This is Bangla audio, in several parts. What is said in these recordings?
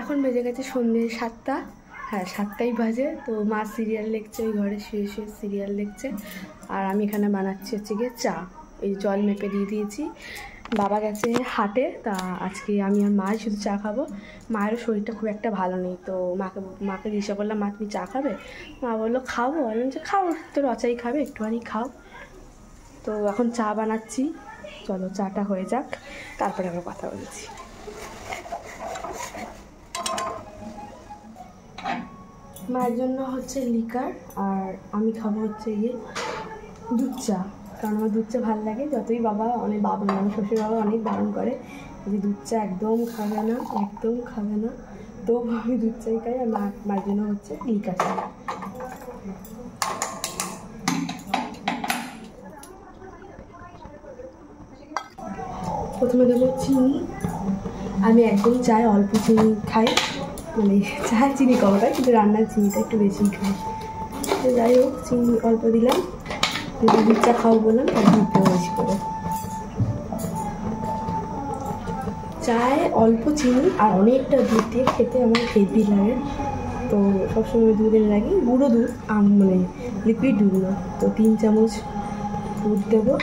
এখন বেজে গেছে সন্ধ্যে 7টা। হ্যাঁ 7টাই বাজে। তো মা সিরিয়াল দেখছে, ওই ঘরে শুয়ে শুয়ে সিরিয়াল দেখছে। আর আমি এখানে বানাচ্ছি হচ্ছে গিয়ে চা। এই জল মেপে দিয়ে দিয়েছি। বাবা গেছে হাটে, তা আজকে আমি আর মা শুধু চা খাবো। মায়েরও শরীরটা খুব একটা ভালো নেই, তো মাকে জিজ্ঞাসা করলাম, মা তুমি চা খাবে? মা বললো খাবো। আমি বলছি খাও, তো রচাই খাবে, একটুখানি খাও। তো এখন চা বানাচ্ছি, চলো চাটা হয়ে যাক, তারপরে আমরা কথা বলছি। মায়ের জন্য হচ্ছে লিকার, আর আমি খাবো হচ্ছে গিয়ে দুধ চা। কারণ আমার দুধ চা ভালো লাগে। যতই বাবা অনেক আমার শ্বশুর বাবা অনেক বারণ করে যে দুধ চা একদম খাবে না, একদম খাবে না, তো আমি দুধ চাই খাই। আর মায়ের জন্য হচ্ছে লিকার চা। প্রথমে দেবো চিনি। আমি একদম চায় অল্প চিনি খাই, মানে চায় চিনি কম খাই, কিন্তু রান্নার চিনিটা একটু বেশি খাই। তো যাই হোক, চিনি অল্প দিলাম, যদি দুধ চা খাও বললাম তার দুধটাও বেশি করে। চায় অল্প চিনি আর অনেকটা দুধ দিয়ে খেতে আমার হেভি লাগে। তো সবসময় দুধের লাগে, গুঁড়ো দুধ, মানে লিকুইড দুধ না। তো 3 চামচ দুধ দেবো।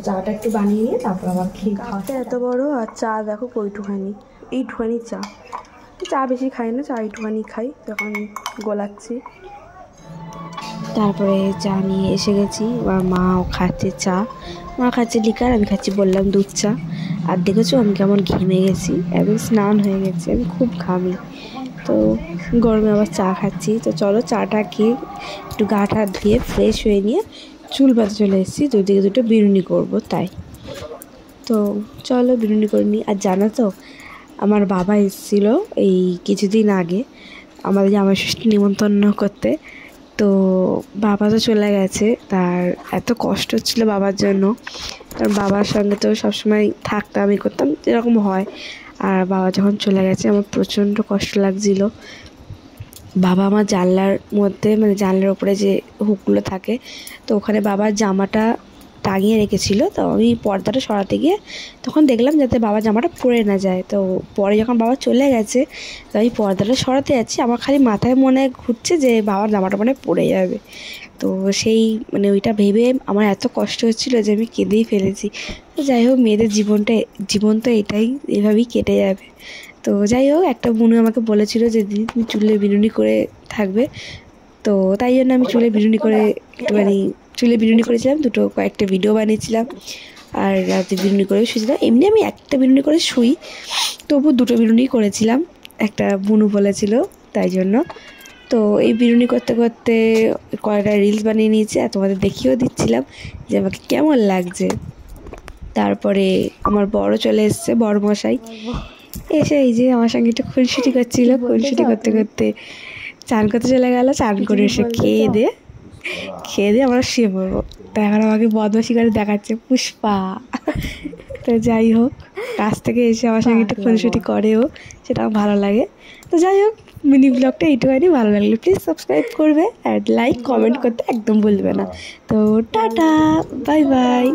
চাটা একটু বানিয়ে নিয়ে তারপর আবার খেয়ে খাওয়াতে। এত বড়, আর চা দেখো কইটুখানি, এইটুখানি চা। চা বেশি খাই না, চা এইটুখানি খাই। যখন গোলাচ্ছি তারপরে চা নিয়ে এসে গেছি। আর মাও খাচ্ছে চা, মা খাচ্ছে লিকার, আমি খাচ্ছি বললাম দুধ চা। আর দেখেছো আমি কেমন ঘেমে গেছি, একদম স্নান হয়ে গেছে, আমি খুব ঘামি। তো গরমে আবার চা খাচ্ছি। তো চলো চাটা খেয়ে একটু গা টা ধুয়ে ফ্রেশ হয়ে নিয়ে চুল বাঁধতে চলে এসেছি। দুদিকে দুটো বিনুনি করবো তাই। তো চলো বিনুনি করে নিই। আর জানো তো আমার বাবা এসেছিলো এই কিছুদিন আগে আমাদের জামাই ষষ্ঠী নিমন্ত্রণ করতে। তো বাবা তো চলে গেছে, তার এত কষ্ট হচ্ছিলো বাবার জন্য। কারণ বাবার সঙ্গে তো সবসময় থাকতাম, আমি করতাম যেরকম হয়। আর বাবা যখন চলে গেছে আমার প্রচণ্ড কষ্ট লাগছিলো। বাবা আমার জানলার মধ্যে, মানে জানলার ওপরে যে হুকগুলো থাকে, তো ওখানে বাবার জামাটা টাঙিয়ে রেখেছিল। তো আমি পর্দাটা সরাতে গিয়ে তখন দেখলাম যাতে বাবার জামাটা পরে না যায়। তো পরে যখন বাবা চলে গেছে, তো আমি পর্দাটা সরাতে যাচ্ছি, আমার খালি মাথায় মনে ঘুরছে যে বাবার জামাটা মনে পড়ে যাবে। তো সেই মানে ওইটা ভেবে আমার এত কষ্ট হচ্ছিলো যে আমি কেঁদেই ফেলেছি। তো যাই হোক, মেয়েদের জীবন তো এটাই, এভাবেই কেটে যাবে। তো যাই হোক, একটা বোনু আমাকে বলেছিল যে দিদি তুমি চুলে বিনুনি করে থাকবে। তো তাই জন্য আমি চুলে বিনুনি করে একটুখানি চুলে বিনুনি করেছিলাম, কয়েকটা ভিডিও বানিয়েছিলাম। আর রাতে বিনুনি করে শুয়েছিলাম। এমনি আমি একটা বিনুনি করে শুই, তবু 2টো বিনুনি করেছিলাম, একটা বুনু বলেছিল তাই জন্য। তো এই বিনুনি করতে করতে কয়েকটা রিলস বানিয়ে নিয়েছি, আর তোমাদের দেখিয়েও দিচ্ছিলাম যে আমাকে কেমন লাগছে। তারপরে আমার বড় চলে এসছে, বড় মশাই এসে এই যে আমার সঙ্গে একটু খুনসুটি করছিল। খুনসুটি করতে করতে চান করতে চলে গেল। চান করে এসে খেয়ে দিয়ে আমরা শুয়ে পড়বো। তো এখন আমাকে বদমাশি করে দেখাচ্ছে পুষ্পা। তো যাই হোক, কাছ থেকে এসে আমার সঙ্গে একটু খুনসুটি করেও, সেটা আমার ভালো লাগে। তো যাই হোক, মিনি ব্লগটা এইটুখানি। ভালো লাগলে প্লিজ সাবস্ক্রাইব করবে, আর লাইক কমেন্ট করতে একদম ভুলবে না। তো টাটা, বাই বাই।